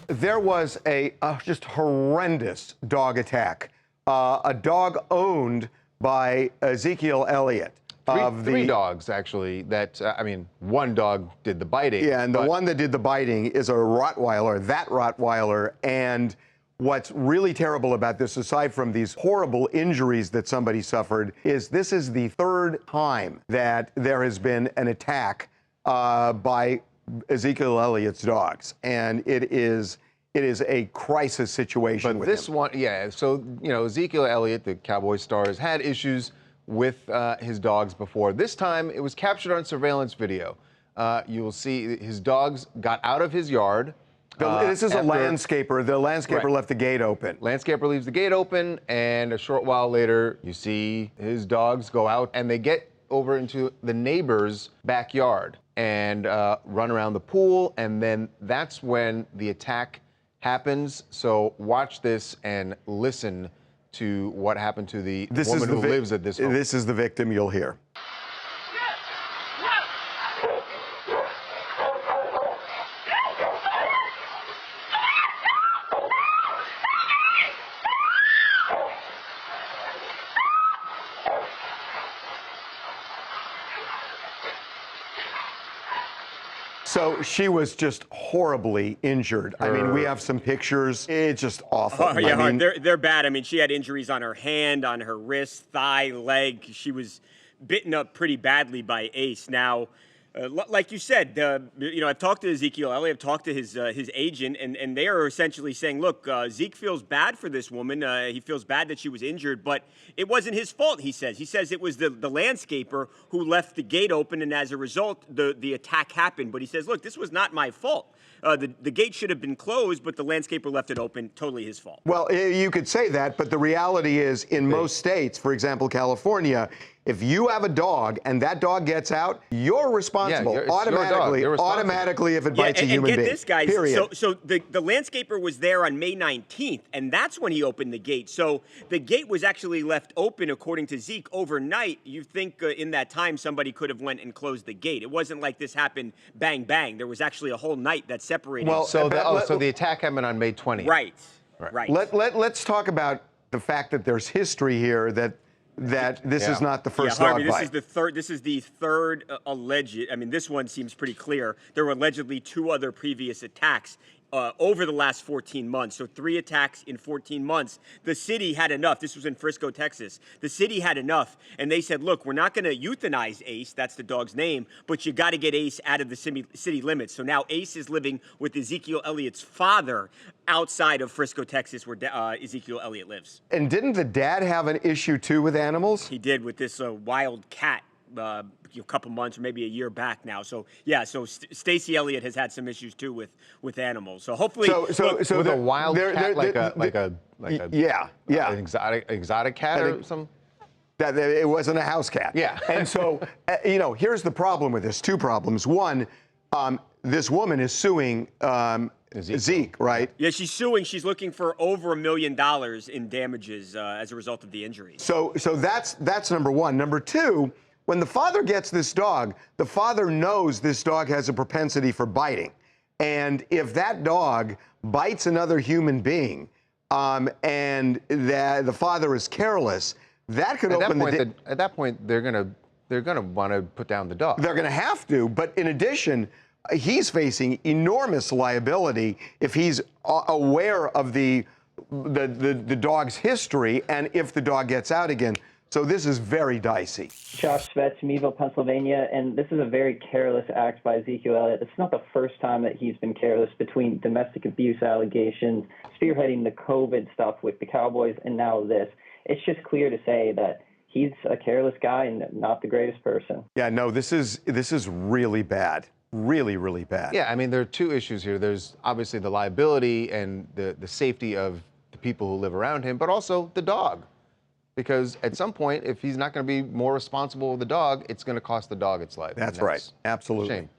There was a just horrendous dog attack. A dog owned by Ezekiel Elliott. Three dogs, actually, that, one dog did the biting. Yeah, and the one that did the biting is a Rottweiler, that Rottweiler. And what's really terrible about this, aside from these horrible injuries that somebody suffered, is this is the third time that there has been an attack by Ezekiel Elliott's dogs. And it is a crisis situation. But with this him. one, yeah, so, Ezekiel Elliott, the Cowboys star, has had issues with his dogs before. This time, it was captured on surveillance video. You will see his dogs got out of his yard. This is a landscaper. The landscaper left the gate open. Landscaper leaves the gate open, and a short while later, you see his dogs go out, and they get over into the neighbor's backyard and run around the pool, and then that's when the attack happens. So watch this and listen to what happened to the woman who lives at this home. This is the victim you'll hear. So she was just horribly injured. I mean, we have some pictures. It's just awful. Oh, yeah, they're bad. I mean, she had injuries on her hand, on her wrist, thigh, leg. She was bitten up pretty badly by Ace. Now, like you said, I've talked to Ezekiel Elliott, I've talked to his agent, and they are essentially saying, look, Zeke feels bad for this woman. He feels bad that she was injured, but it wasn't his fault, he says. He says it was the landscaper who left the gate open, and as a result, the attack happened. But he says, look, this was not my fault. The gate should have been closed, but the landscaper left it open. Totally his fault. Well, you could say that, but the reality is in most states, for example, California, if you have a dog and that dog gets out, you're responsible automatically if it bites a human being. And get this, guys. Period. So the landscaper was there on May 19th, and that's when he opened the gate. So the gate was actually left open, according to Zeke, overnight. You think in that time somebody could have went and closed the gate. It wasn't like this happened bang, bang. There was actually a whole night that separated. Well, so the attack happened on May 20th. Right. Let's talk about the fact that there's history here that this is not the first dog bite. This is the third alleged. I mean, this one seems pretty clear. There were allegedly 2 other previous attacks over the last 14 months. So 3 attacks in 14 months. The city had enough. This was in Frisco, Texas. The city had enough, and they said, look, we're not going to euthanize Ace. That's the dog's name, but you got to get Ace out of the city limits. So now Ace is living with Ezekiel Elliott's father outside of Frisco, Texas, where Ezekiel Elliott lives. And didn't the dad have an issue, too, with animals? He did, with this wild cat. A couple months or maybe a year back now. So yeah, so Stacey Elliott has had some issues too with animals. So hopefully, so with a wild cat, like an exotic cat or something. That it wasn't a house cat. Yeah. And so here's the problem with this. 2 problems. One, this woman is suing Zeke, right? Yeah, she's suing. She's looking for over $1 million in damages as a result of the injuries. So that's number one. Number 2. When the father gets this dog, the father knows this dog has a propensity for biting. And if that dog bites another human being and the father is careless, that could open the... At that point, they're gonna want to put down the dog. They're going to have to. But in addition, he's facing enormous liability if he's aware of the dog's history and if the dog gets out again. So this is very dicey. Josh Svets, Meadville, Pennsylvania, and this is a very careless act by Ezekiel Elliott. It's not the first time that he's been careless between domestic abuse allegations, spearheading the COVID stuff with the Cowboys, and now this. It's just clear to say that he's a careless guy and not the greatest person. Yeah, no, this is really bad. Really, really bad. Yeah, I mean, there are 2 issues here. There's obviously the liability and the safety of the people who live around him, but also the dog. Because at some point, if he's not going to be more responsible with the dog, it's going to cost the dog its life. That's right. Absolutely. Shame.